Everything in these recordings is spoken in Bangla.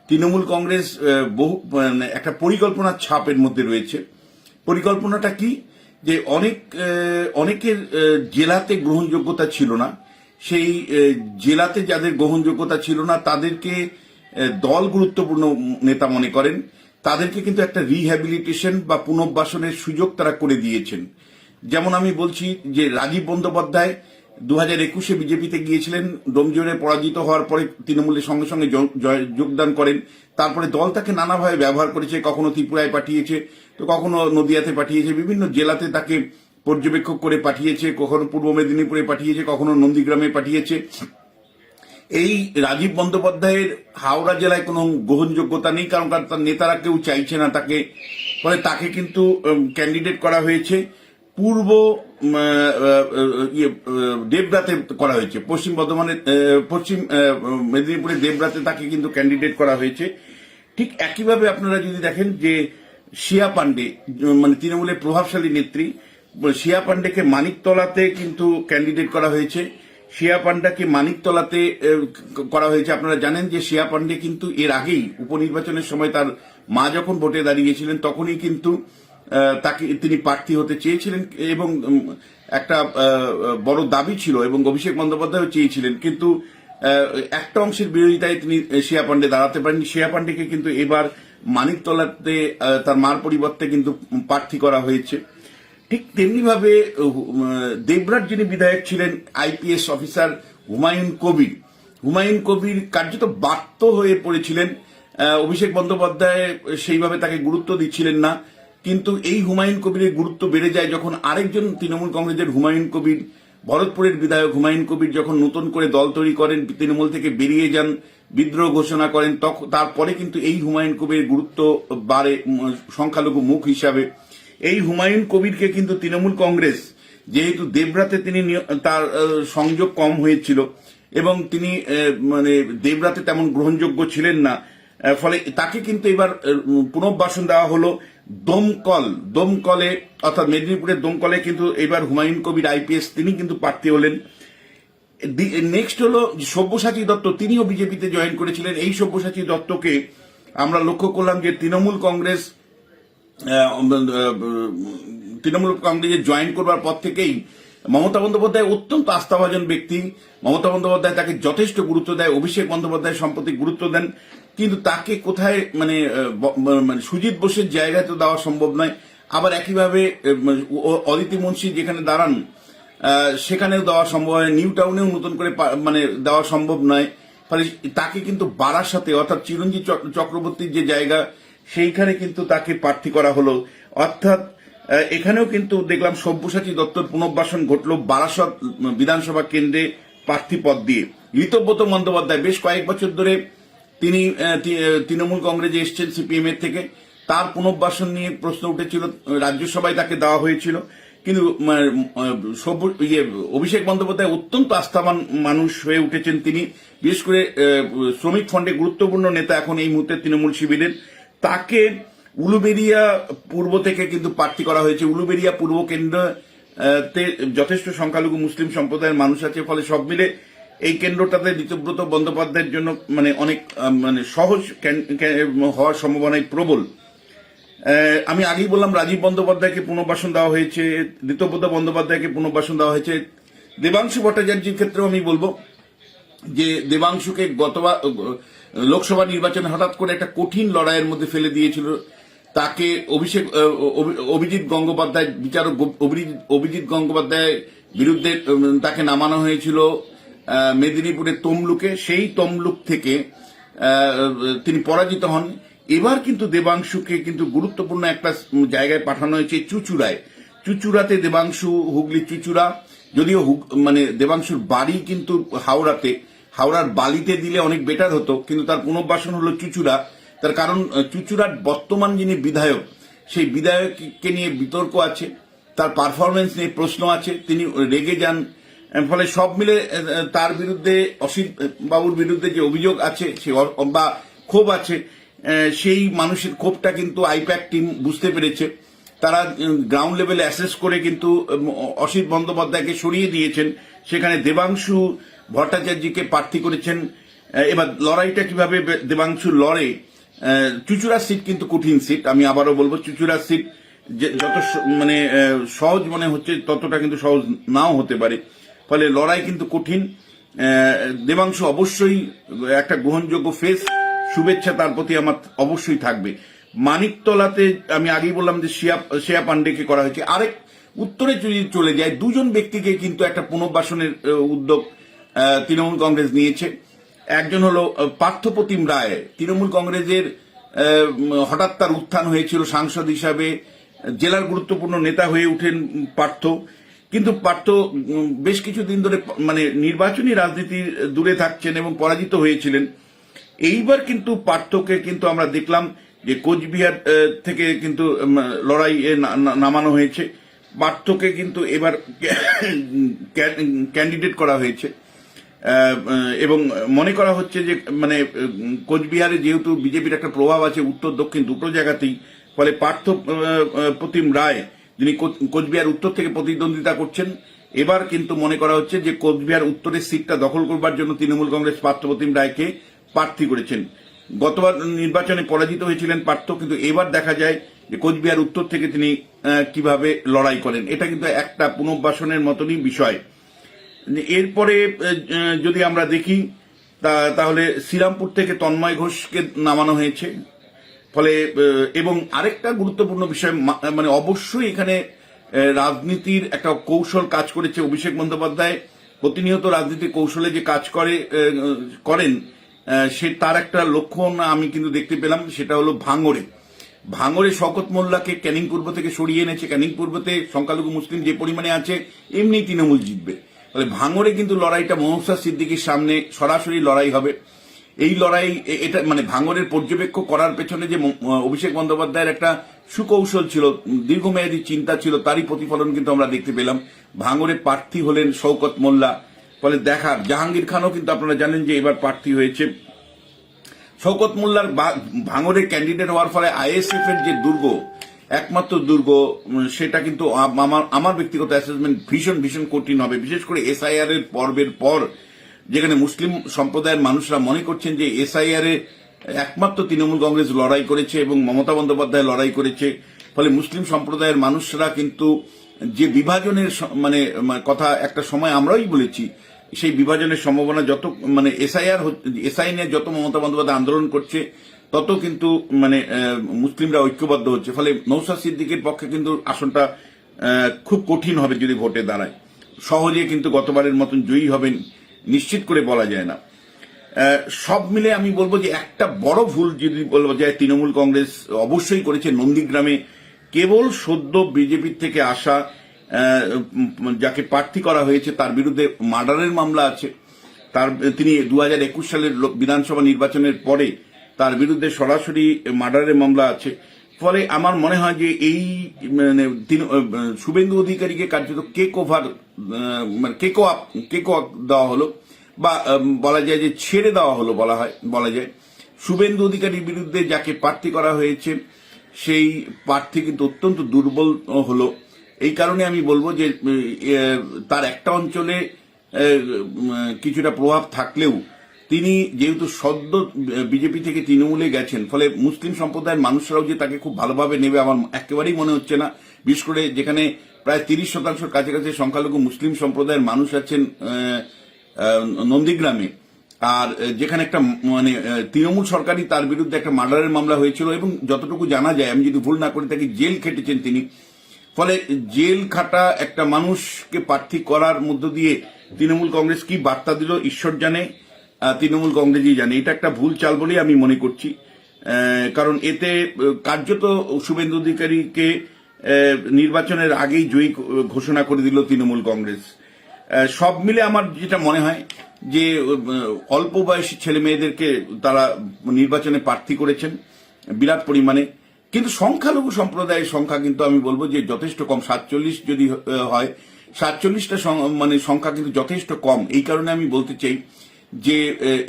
তৃণমূল কংগ্রেস বহু একটা পরিকল্পনার ছাপের মধ্যে রয়েছে। পরিকল্পনাটা কি, যে অনেকের জেলাতে গ্রহণযোগ্যতা ছিল না, সেই জেলাতে যাদের গ্রহণযোগ্যতা ছিল না তাদেরকে দল গুরুত্বপূর্ণ নেতা মনে করেন, তাদেরকে কিন্তু একটা রিহ্যাবিলিটেশন বা পুনর্বাসনের সুযোগ তারা করে দিয়েছেন। যেমন আমি বলছি যে রাজীব বন্দ্যোপাধ্যায় 2021-এ বিজেপিতে গিয়েছিলেন, ডোমজুড়ে পরাজিত হওয়ার পরে তৃণমূলের সঙ্গে সঙ্গে যোগদান করেন। তারপরে দল তাকে নানাভাবে ব্যবহার করেছে, কখনো ত্রিপুরায় পাঠিয়েছে, তো কখনো নদিয়াতে পাঠিয়েছে, বিভিন্ন জেলাতে তাকে পর্যবেক্ষক করে পাঠিয়েছে, কখনো পূর্ব মেদিনীপুরে পাঠিয়েছে, কখনো নন্দীগ্রামে পাঠিয়েছে। এই রাজীব বন্দ্যোপাধ্যায়ের হাওড়া জেলায় কোনো গ্রহণযোগ্যতা নেই, কারণ তার নেতারা কেউ চাইছে না তাকে, ফলে তাকে কিন্তু ক্যান্ডিডেট করা হয়েছে পূর্ব দেবরাতে করা হয়েছে, পশ্চিম মেদিনীপুরের দেবরাতে তাকে কিন্তু ক্যান্ডিডেট করা হয়েছে। ঠিক একইভাবে আপনারা যদি দেখেন যে শিয়া পান্ডে, মানে তৃণমূলের প্রভাবশালী নেত্রী শিয়া পান্ডেকে মানিকতলাতে কিন্তু ক্যান্ডিডেট করা হয়েছে। শিয়া পান্ডাকে মানিকতলাতে করা হয়েছে। আপনারা জানেন যে শিয়া পান্ডে কিন্তু এর আগেই উপনির্বাচনের সময় তার মা যখন ভোটে দাঁড়িয়েছিলেন তখনই কিন্তু তিনি প্রার্থী হতে চেয়েছিলেন এবং একটা বড় দাবি ছিল, এবং অভিষেক বন্দ্যোপাধ্যায়ও চেয়েছিলেন, কিন্তু একটা অংশের বিরোধিতায় তিনি শিয়া পান্ডে দাঁড়াতে পারেননি। শিয়া পান্ডেকে কিন্তু এবার মানিকতলাতে তার মার পরিবর্তে কিন্তু প্রার্থী করা হয়েছে। ঠিক তেমনিভাবে দেবরাট যিনি বিধায়ক ছিলেন, আইপিএস অফিসার হুমায়ুন কবির কার্যত বাধ্য হয়ে পড়েছিলেন। অভিষেক বন্দ্যোপাধ্যায় সেইভাবে তাকে গুরুত্ব দিচ্ছিলেন না, কিন্তু এই হুমায়ুন কবিরের গুরুত্ব বেড়ে যায় যখন আরেকজন তৃণমূল কংগ্রেসের হুমায়ুন কবির, ভরতপুরের বিধায়ক হুমায়ুন কবির যখন নতুন করে দল তৈরি করেন, তৃণমূল থেকে বেরিয়ে যান, বিদ্রোহ ঘোষণা করেন, তারপরে কিন্তু এই হুমায়ুন কবিরের গুরুত্ব বাড়ে সংখ্যালঘু মুখ হিসাবে। এই হুমায়ুন কবিরকে কিন্তু তৃণমূল কংগ্রেস, যেহেতু দেবরাতে তিনি তার সংযোগ কম হয়েছিল এবং তিনি মানে দেবরাতে তেমন গ্রহণযোগ্য ছিলেন না, ফলে তাকে কিন্তু এবার পুনর্বাসন দেওয়া হলো দমকলে, অর্থাৎ মেদিনীপুরের দমকলে কিন্তু এবার হুমায়ুন কবির আইপিএস তিনি কিন্তু প্রার্থী হলেন। নেক্সট হলো সব্যসাচী দত্ত, তিনিও বিজেপিতে জয়েন করেছিলেন। এই সব্যসাচী দত্তকে আমরা লক্ষ্য করলাম যে তৃণমূল কংগ্রেসে জয়েন করবার পর থেকেই মমতা বন্দ্যোপাধ্যায় অত্যন্ত আস্থাভাজন ব্যক্তি। মমতা বন্দ্যোপাধ্যায় তাকে যথেষ্ট গুরুত্ব দেয়, অভিষেক বন্দ্যোপাধ্যায় সম্প্রতি গুরুত্ব দেন, কিন্তু তাকে কোথায় মানে সুজিত বোসের জায়গায় তো দেওয়া সম্ভব নয়। আবার একইভাবে অদিতি মুন্সি যেখানে দাঁড়ান সেখানেও দেওয়া সম্ভব হয়, নিউ টাউনেও নতুন করে মানে দেওয়া সম্ভব নয়। ফলে তাকে কিন্তু বারাসাতে, অর্থাৎ চিরঞ্জিত চক্রবর্তীর যে জায়গা, সেইখানে কিন্তু তাকে প্রার্থী করা হলো। অর্থাৎ এখানেও কিন্তু দেখলাম সব্যসাচী দত্তর পুনর্বাসন ঘটল বারাসত বিধানসভা কেন্দ্রে প্রার্থী পদ দিয়ে। ঋতব্রত বন্দ্যোপাধ্যায় বেশ কয়েক বছর ধরে তিনি তৃণমূল কংগ্রেসে এসছেন সিপিএম এর থেকে, তার পুনর্বাসন নিয়ে প্রশ্ন উঠেছিল, রাজ্যসভায় তাকে দেওয়া হয়েছিল, কিন্তু অভিষেক বন্দ্যোপাধ্যায় অত্যন্ত আস্থাবান মানুষ হয়ে উঠেছেন তিনি, বিশেষ করে শ্রমিক ফ্রন্টে গুরুত্বপূর্ণ নেতা এখন এই মুহূর্তে তৃণমূল শিবিরের। তাকে উলুবেড়িয়া পূর্ব থেকে কিন্তু প্রার্থী করা হয়েছে। উলুবেড়িয়া পূর্ব কেন্দ্রতে যথেষ্ট সংখ্যালঘু মুসলিম সম্প্রদায়ের মানুষ আছে, ফলে সব মিলে এই কেন্দ্রটাতে ঋতব্রত বন্দ্যোপাধ্যায়ের জন্য মানে অনেক মানে সহজ হওয়ার সম্ভাবনাই প্রবল। আমি আগেই বললাম রাজীব বন্দ্যোপাধ্যায়কে পুনর্বাসন দেওয়া হয়েছে, ঋতব্রত বন্দ্যোপাধ্যায়কে পুনর্বাসন দেওয়া হয়েছে। দেবাংশু ভট্টাচার্যের ক্ষেত্রেও আমি বলবো যে দেবাংশুকে গতবার লোকসভা নির্বাচনে হঠাৎ করে একটা কঠিন লড়াইয়ের মধ্যে ফেলে দিয়েছিল। তাকে অভিজিৎ গঙ্গোপাধ্যায়, বিচারক অভিজিৎ গঙ্গোপাধ্যায়ের বিরুদ্ধে তাকে নামানো হয়েছিল মেদিনীপুরের তমলুকে, সেই তমলুক থেকে তিনি পরাজিত হন। এবার কিন্তু দেবাংশুকে কিন্তু গুরুত্বপূর্ণ একটা জায়গায় পাঠানো হয়েছে, চুচুড়াতে দেবাংশু, হুগলি চুচুড়া, যদিও মানে দেবাংশুর বাড়ি কিন্তু হাওড়ার বালিতে দিলে অনেক বেটার হতো, কিন্তু তার পুনর্বাসন হলো চুচুড়া। তার কারণ চুচুড়ার বর্তমান যিনি বিধায়ক, সেই বিধায়ককে নিয়ে বিতর্ক আছে, তার পারফরমেন্স নিয়ে প্রশ্ন আছে, তিনি রেগে যান, ফলে সব মিলে তার বিরুদ্ধে, অসিত বাবুর বিরুদ্ধে যে অভিযোগ আছে বা ক্ষোভ আছে, সেই মানুষের ক্ষোভটা কিন্তু আইপ্যাক টিম বুঝতে পেরেছে। তারা গ্রাউন্ড লেভেলে অ্যাসেস করে কিন্তু অসিত বন্দ্যোপাধ্যায়কে সরিয়ে দিয়েছেন, সেখানে দেবাংশু ভট্টাচার্যকে প্রার্থী করেছেন এবার লড়াইটা কিভাবে দেবাংশু লড়ে, চুচুড়া সিট কিন্তু কঠিন সিট, আমি আবারও বলবো চুচুড়া সিট যত মানে সহজ মনে হচ্ছে ততটা কিন্তু সহজ নাও হতে পারে, ফলে লড়াই কিন্তু কঠিন। দেবাংশু অবশ্যই একটা গ্রহণযোগ্য ফেস, শুভেচ্ছা তার প্রতি আমার অবশ্যই থাকবে। মানিকতলাতে আমি আগেই বললাম যে শ্রেয়া পান্ডেকে করা হয়েছে। আরেক উত্তরে যদি চলে যায়, দুজন ব্যক্তিকে কিন্তু একটা পুনর্বাসনের উদ্যোগ তৃণমূল কংগ্রেস নিয়েছে। একজন হলো পার্থপ্রতিম রায়, তৃণমূল কংগ্রেসের হঠাৎ তার উত্থান হয়েছিল সাংসদ হিসাবে, জেলার গুরুত্বপূর্ণ নেতা হয়ে উঠেন পার্থ, কিন্তু পার্থ বেশ কিছুদিন ধরে মানে নির্বাচনী রাজনীতির দূরে থাকছেন এবং পরাজিত হয়েছিলেন। এইবার কিন্তু পার্থকে কিন্তু আমরা দেখলাম যে কোচবিহার থেকে কিন্তু লড়াইয়ে নামানো হয়েছে, পার্থকে কিন্তু এবার ক্যান্ডিডেট করা হয়েছে এবং মনে করা হচ্ছে যে মানে কোচবিহারে যেহেতু বিজেপির একটা প্রভাব আছে উত্তর দক্ষিণ দুটো জায়গাতেই, ফলে পার্থ প্রতিম রায় যিনি কোচবিহার উত্তর থেকে প্রতিদ্বন্দ্বিতা করছেন, এবার কিন্তু মনে করা হচ্ছে যে কোচবিহার উত্তরের সিটটা দখল করবার জন্য তৃণমূল কংগ্রেস পার্থ প্রতিম রায়কে প্রার্থী করেছেন। গতবার নির্বাচনে পরাজিত হয়েছিলেন পার্থ, কিন্তু এবার দেখা যায় যে কোচবিহার উত্তর থেকে তিনি কিভাবে লড়াই করেন, এটা কিন্তু একটা পুনর্বাসনের মতনই বিষয়। এরপরে যদি আমরা দেখি তাহলে শ্রীরামপুর থেকে তন্ময় ঘোষকে নামানো হয়েছে, ফলে এবং আরেকটা গুরুত্বপূর্ণ বিষয় মানে অবশ্যই এখানে রাজনীতির একটা কৌশল কাজ করেছে। অভিষেক বন্দ্যোপাধ্যায় প্রতিনিয়ত রাজনীতির কৌশলে যে কাজ করেন সে তার একটা লক্ষণ আমি কিন্তু দেখতে পেলাম, সেটা হলো ভাঙড়ে শওকত মোল্লাকে ক্যানিং পূর্ব থেকে সরিয়ে এনেছে। ক্যানিং পূর্বতে সংখ্যালঘু মুসলিম যে পরিমাণে আছে এমনি তৃণমূল জিতবে, ফলে ভাঙড়ে কিন্তু লড়াইটা মহসা সিদ্দিকীর সামনে সরাসরি লড়াই হবে। এই লড়াই এটা মানে ভাঙড়ের পর্যবেক্ষক করার পেছনে যে অভিষেক বন্দ্যোপাধ্যায়ের একটা সুকৌশল ছিল, দীর্ঘমেয়াদী চিন্তা ছিল, তারই প্রতিফলন কিন্তু আমরা দেখতে পেলাম। ভাঙড়ে প্রার্থী হলেন শওকত মোল্লা, ফলে দেখার জাহাঙ্গীর খানও কিন্তু আপনারা জানেন যে এবার প্রার্থী হয়েছে। শওকত মোল্লার ভাঙড়ে ক্যান্ডিডেট হওয়ার ফলে আইএসএফ এর যে দুর্গ, একমাত্র দুর্গ, সেটা কিন্তু আমার ব্যক্তিগত অ্যাসেসমেন্ট ভীষণ কঠিন হবে, বিশেষ করে এসআইআর এর পর্বের পর, যেখানে মুসলিম সম্প্রদায়ের মানুষরা মনে করছেন যে এসআইআর এ একমাত্র তৃণমূল কংগ্রেস লড়াই করেছে এবং মমতা বন্দ্যোপাধ্যায় লড়াই করেছে, ফলে মুসলিম সম্প্রদায়ের মানুষরা কিন্তু যে বিভাজনের মানে কথা একটা সময় আমরাই বলেছি, সেই বিভাজনের সম্ভাবনা যত মানে এসআই নিয়ে যত মমতা বন্দ্যোপাধ্যায় আন্দোলন করছে তত কিন্তু মানে মুসলিমরা ঐক্যবদ্ধ হচ্ছে, ফলে নওশাদ সিদ্দিকীর পক্ষে কিন্তু আসনটা খুব কঠিন হবে যদি ভোটে দাঁড়ায়। সহজে কিন্তু গতবারের মতন জয়ী হবেন নিশ্চিত করে বলা যায় না। সব মিলে আমি বলবো যে একটা বড় ভুল যদি বলবো যায় তৃণমূল কংগ্রেস অবশ্যই করেছে, নন্দীগ্রামে কেবল সদ্য বিজেপির থেকে আসা যাকে প্রার্থী করা হয়েছে তার বিরুদ্ধে মার্ডারের মামলা আছে। তিনি 2021 সালের বিধানসভা নির্বাচনের পরে তার বিরুদ্ধে সরাসরি মার্ডারের মামলা আছে, ফলে আমার মনে হয় যে এই মানে শুভেন্দু অধিকারীকে কার্যত কেক আপ দেওয়া হলো, বা বলা যায় যে ছেড়ে দেওয়া হলো বলা যায়। শুভেন্দু অধিকারীর বিরুদ্ধে যাকে প্রার্থী করা হয়েছে সেই প্রার্থী কিন্তু অত্যন্ত দুর্বল হলো। এই কারণে আমি বলবো যে তার একটা অঞ্চলে কিছুটা প্রভাব থাকলেও তিনি যেহেতু সদ্য বিজেপি থেকে তৃণমূলে গেছেন, ফলে মুসলিম সম্প্রদায়ের মানুষরাও যে তাকে খুব ভালোভাবে নেবে আমার একেবারেই মনে হচ্ছে না। বিশেষ করে যেখানে প্রায় 30% কাছাকাছি সংখ্যালঘু মুসলিম সম্প্রদায়ের মানুষ আছেন নন্দীগ্রামে, আর যেখানে একটা মানে তৃণমূল সরকারই তার বিরুদ্ধে একটা মার্ডারের মামলা হয়েছিল এবং যতটুকু জানা যায়, আমি যদি ভুল না করি, তাকে জেল খেটেছেন তিনি। ফলে জেল খাটা একটা মানুষকে প্রার্থী করার মধ্য দিয়ে তৃণমূল কংগ্রেস কি বার্তা দিল ঈশ্বর জানে, তৃণমূল কংগ্রেসই জানে। এটা একটা ভুল চাল বলেই আমি মনে করছি, কারণ এতে কার্যত শুভেন্দু অধিকারীকে নির্বাচনের আগেই জয়ী ঘোষণা করে দিল তৃণমূল কংগ্রেস। সব মিলে আমার যেটা মনে হয় যে অল্প বয়সী ছেলে মেয়েদেরকে তারা নির্বাচনে প্রার্থী করেছেন বিরাট পরিমাণে, কিন্তু সংখ্যালঘু সম্প্রদায়ের সংখ্যা কিন্তু আমি বলবো যে যথেষ্ট কম। 47 যদি হয়, 47টা মানে সংখ্যা কিন্তু যথেষ্ট কম। এই কারণে আমি বলতে চাই যে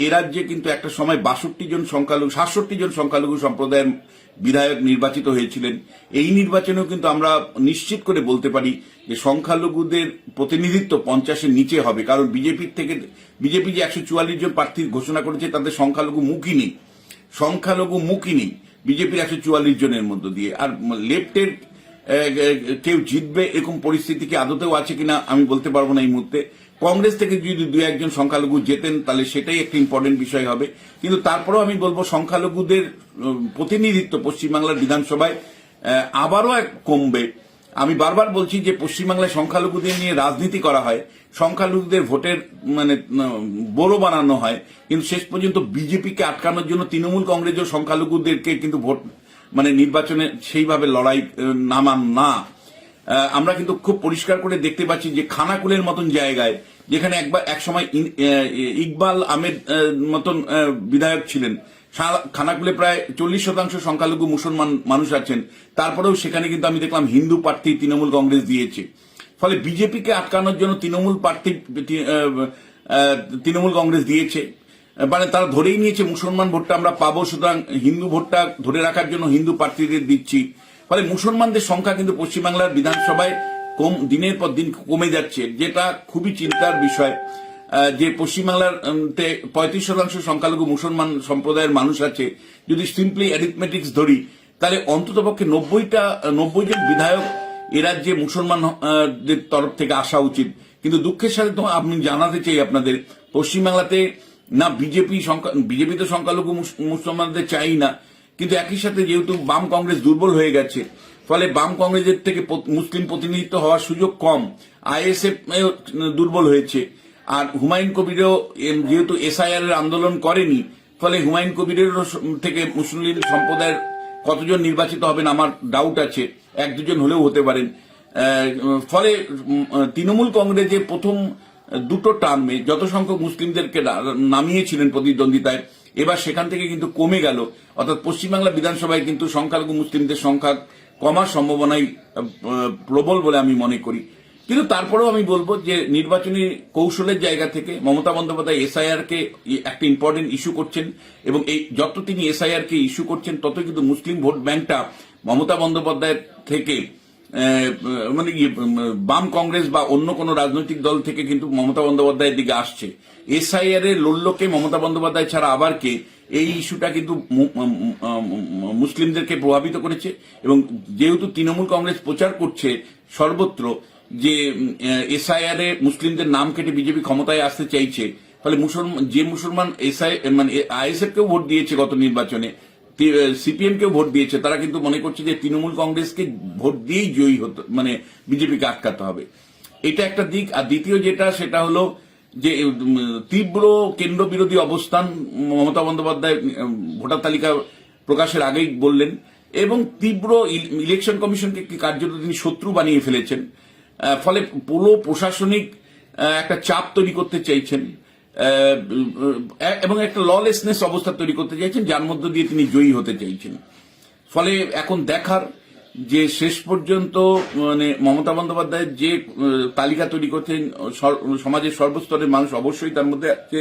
এ রাজ্যে কিন্তু একটা সময় 67 জন সংখ্যালঘু সম্প্রদায়ের বিধায়ক নির্বাচিত হয়েছিলেন। এই নির্বাচনেও কিন্তু আমরা নিশ্চিত করে বলতে পারি যে সংখ্যালঘুদের প্রতিনিধিত্ব 50-এর নিচে হবে, কারণ বিজেপি যে 144 জন প্রার্থী ঘোষণা করেছে তাদের সংখ্যালঘু মুখী নেই বিজেপির 144 জনের মধ্য দিয়ে। আর লেফটের কেউ জিতবে এরকম পরিস্থিতি কি আদতেও আছে কিনা আমি বলতে পারবো না এই মুহূর্তে। কংগ্রেস থেকে যদি 2-1 জন সংখ্যালঘু জেতেন তাহলে সেটাই একটা ইম্পর্টেন্ট বিষয় হবে, কিন্তু তারপরেও আমি বলবো সংখ্যালঘুদের প্রতিনিধিত্ব পশ্চিমবাংলার বিধানসভায় আবারও কমবে। আমি বারবার বলছি যে পশ্চিমবাংলায় সংখ্যালঘুদের নিয়ে রাজনীতি করা হয়, সংখ্যালঘুদের ভোটের বড় বানানো হয়, কিন্তু শেষ পর্যন্ত বিজেপিকে আটকানোর জন্য তৃণমূল কংগ্রেসও সংখ্যালঘুদেরকে কিন্তু ভোট নির্বাচনে সেইভাবে লড়াই নামান না। আমরা কিন্তু খুব পরিষ্কার করে দেখতে পাচ্ছি যে খানাকুলের মতন জায়গায়, যেখানে এক সময় ইকবাল আহমেদ মতন বিধায়ক ছিলেন, খানাকুলে প্রায় 40% সংখ্যালঘু মুসলমান মানুষ আছেন, তারপরেও সেখানে কিন্তু আমি দেখলাম হিন্দু প্রার্থী তৃণমূল কংগ্রেস দিয়েছে। ফলে বিজেপিকে আটকানোর জন্য তৃণমূল কংগ্রেস দিয়েছে, তারা ধরেই নিয়েছে মুসলমান ভোটটা আমরা পাবো, সুতরাং হিন্দু ভোটটা ধরে রাখার জন্য হিন্দু প্রার্থীদের দিচ্ছি। ফলে মুসলমানদের সংখ্যা কিন্তু পশ্চিমবাংলার বিধানসভায় দিনের পর দিন কমে যাচ্ছে, যেটা খুবই চিন্তার বিষয়। যে পশ্চিমবাংলার 35% সংখ্যালঘু মুসলমান সম্প্রদায়ের মানুষ আছে, যদি সিম্পলি অ্যারিথমেটিক্স ধরি তাহলে অন্ততপক্ষে 90 জন বিধায়ক এ রাজ্যে মুসলমানদের তরফ থেকে আসা উচিত। কিন্তু দুঃখের সাথে তো আমি জানাতে চাই আপনাদের, পশ্চিমবাংলাতে না বিজেপি তো সংখ্যালঘু মুসলমানদের চাই না, কিন্তু একই সাথে যেহেতু বাম কংগ্রেস দুর্বল হয়ে গেছে, ফলে বাম কংগ্রেসের থেকে মুসলিম প্রতিনিধিত্ব হওয়ার সুযোগ কম, আইএসএফ দুর্বল হয়েছে। আর হুমায়ুন কবিরও যেহেতু এসআইআর এর আন্দোলন করেনি, ফলে হুমায়ুন কবিরের থেকে মুসলিম সম্প্রদায়ের কতজন নির্বাচিত হবেন আমার ডাউট আছে, 1-2 জন হলেও হতে পারেন। ফলে তৃণমূল কংগ্রেসে প্রথম 2টো টার্মে যত সংখ্যক মুসলিমদেরকে নামিয়েছিলেন প্রতিদ্বন্দ্বিতায়, এবার সেখান থেকে কিন্তু কমে গেল, অর্থাৎ পশ্চিমবাংলা বিধানসভায় কিন্তু সংখ্যালঘু মুসলিমদের সংখ্যা কমার সম্ভাবনাই প্রবল বলে আমি মনে করি। কিন্তু তারপরেও আমি বলবো যে নির্বাচনী কৌশলের জায়গা থেকে মমতা বন্দ্যোপাধ্যায় এসআইআর কে একটা ইম্পর্টেন্ট ইস্যু করছেন, এবং এই যত তিনি এসআইআর কে ইস্যু করছেন তত কিন্তু মুসলিম ভোট ব্যাংকটা মমতা বন্দ্যোপাধ্যায়ের থেকে বাম কংগ্রেস বা অন্য কোন রাজনৈতিক দল থেকে কিন্তু মমতা বন্দ্যোপাধ্যায়ের দিকে আসছে। এসআইআর এর লোল্লোকে মমতা বন্দ্যোপাধ্যায় ছাড়া আবার কে, এই ইস্যুটা কিন্তু মুসলিমদেরকে প্রভাবিত করেছে। এবং যেহেতু তৃণমূল কংগ্রেস প্রচার করছে সর্বত্র যে এসআইআর এ মুসলিমদের নাম কেটে বিজেপি ক্ষমতায় আসতে চাইছে, ফলে মুসলমান আইএসএফ কেও ভোট দিয়েছে গত নির্বাচনে, সিপিএম কেও ভোট দিয়েছে, তারা কিন্তু মনে করছে যে তৃণমূল কংগ্রেসকে ভোট দিয়েই জয়ী হতে বিজেপিকে আটকাতে হবে। এটা একটা দিক। আর দ্বিতীয় যেটা, সেটা হলো যে তীব্র কেন্দ্র বিরোধী অবস্থান মমতা বন্দ্যোপাধ্যায় ভোটার তালিকা প্রকাশের আগেই বললেন, এবং তীব্র ইলেকশন কমিশনকে কার্যত তিনি শত্রু বানিয়ে ফেলেছেন। ফলে পুরো প্রশাসনিক একটা চাপ তৈরি করতে চাইছেন এবং একটা ললেসনেস অবস্থা তৈরি করতে চাইছেন, যার মধ্য দিয়ে তিনি জয়ী হতে চাইছেন। ফলে এখন দেখার যে শেষ পর্যন্ত মমতা বন্দ্যোপাধ্যায়ের যে তালিকা তৈরি করছেন, সমাজের সর্বস্তরের মানুষ অবশ্যই তার মধ্যে আছে,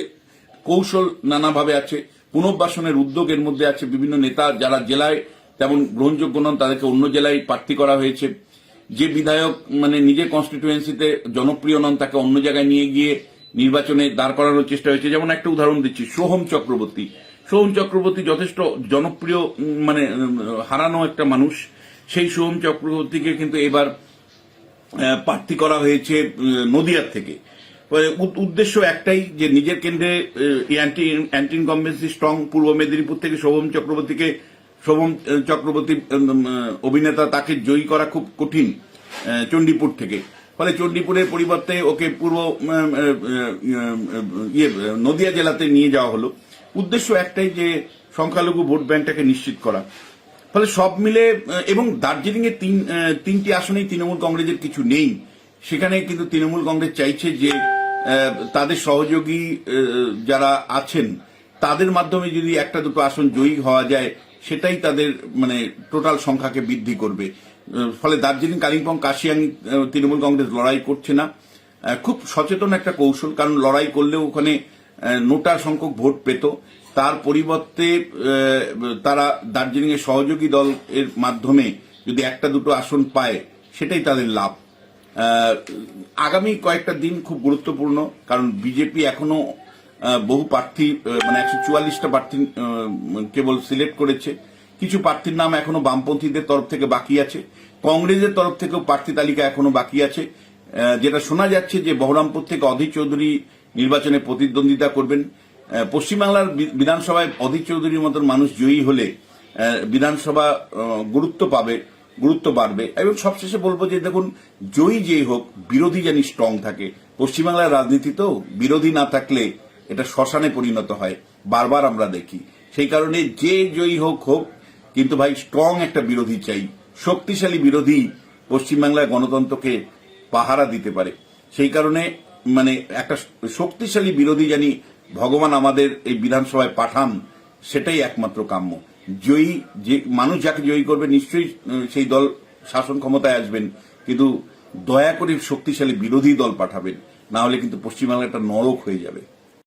কৌশল নানাভাবে আছে, পুনর্বাসনের উদ্যোগের মধ্যে আছে, বিভিন্ন নেতা যারা জেলায় তেমন গ্রহণযোগ্য নন তাদেরকে অন্য জেলায় প্রার্থী করা হয়েছে, যে বিধায়ক নিজের কনস্টিটুয়েন্সিতে জনপ্রিয় নন তাকে অন্য জায়গায় নিয়ে গিয়ে নির্বাচনে দাঁড় করানোর চেষ্টা হয়েছে। যেমন একটা উদাহরণ দিচ্ছি, সোহম চক্রবর্তী যথেষ্ট জনপ্রিয়, হারানো একটা মানুষ, সেই সোহম চক্রবর্তীকে কিন্তু এবার প্রার্থী করা হয়েছে নদিয়ার থেকে। উদ্দেশ্য একটাই, যে নিজের কেন্দ্রে অ্যান্টি ইনকামবেন্সি স্ট্রং পূর্ব মেদিনীপুর থেকে সোহম চক্রবর্তী অভিনেতা, তাকে জয়ী করা খুব কঠিন চণ্ডীপুর থেকে। ফলে চণ্ডীপুরের পরিবর্তে ওকে পূর্ব নদিয়া জেলাতে নিয়ে যাওয়া হলো। উদ্দেশ্য একটাই, যে সংখ্যালঘু ভোট ব্যাংকটাকে নিশ্চিত করা। ফলে সব মিলে, এবং দার্জিলিং এর 3টি আসনেই তৃণমূল কংগ্রেসের কিছু নেই, সেখানে কিন্তু তৃণমূল কংগ্রেস চাইছে যে তাদের সহযোগী যারা আছেন তাদের মাধ্যমে যদি 1-2 আসন জয়ী হওয়া যায়, সেটাই তাদের টোটাল সংখ্যাকে বৃদ্ধি করবে। ফলে দার্জিলিং, কালিম্পং, কাশিয়াং তৃণমূল কংগ্রেস লড়াই করছে না, খুব সচেতন একটা কৌশল, কারণ লড়াই করলেও ওখানে নোটা সংখ্যক ভোট পেত। তার পরিবর্তে তারা দার্জিলিং এর সহযোগী দল এর মাধ্যমে যদি একটা দুটো আসন পায় সেটাই তাদের লাভ। আগামী কয়েকটা দিন খুব গুরুত্বপূর্ণ, কারণ বিজেপি এখনো বহু প্রার্থী মানে 144টা প্রার্থী কেবল সিলেক্ট করেছে। কিছু প্রার্থীর নাম এখনো বামপন্থীদের তরফ থেকে বাকি আছে, কংগ্রেসের তরফ থেকেও প্রার্থী তালিকা এখনো বাকি আছে। যেটা শোনা যাচ্ছে যে বহরমপুর থেকে অধীর চৌধুরী নির্বাচনে প্রতিদ্বন্দ্বিতা করবেন। পশ্চিমবাংলার বিধানসভায় অধীর চৌধুরীর মতন মানুষ জয়ী হলে বিধানসভা গুরুত্ব বাড়বে। এবং সবশেষে বলবো যে দেখুন, জয়ী যেই হোক, বিরোধী জানি স্ট্রং থাকে। পশ্চিমবাংলার রাজনীতি তো বিরোধী না থাকলে এটা শ্মশানে পরিণত হয়, বারবার আমরা দেখি। সেই কারণে যে জয়ী হোক, কিন্তু ভাই স্ট্রং একটা বিরোধী চাই, শক্তিশালী বিরোধী পশ্চিমবাংলার গণতন্ত্রকে পাহারা দিতে পারে। সেই কারণে মানে একটা শক্তিশালী বিরোধী জানি ভগবান আমাদের এই বিধানসভায় পাঠান, সেটাই একমাত্র কাম্য। জয়ী যে মানুষ যাকে জয়ী করবে নিশ্চয়ই সেই দল শাসন ক্ষমতায় আসবেন, কিন্তু দয়া করে শক্তিশালী বিরোধী দল পাঠাবেন, না হলে কিন্তু পশ্চিমবাংলা একটা নরক হয়ে যাবে।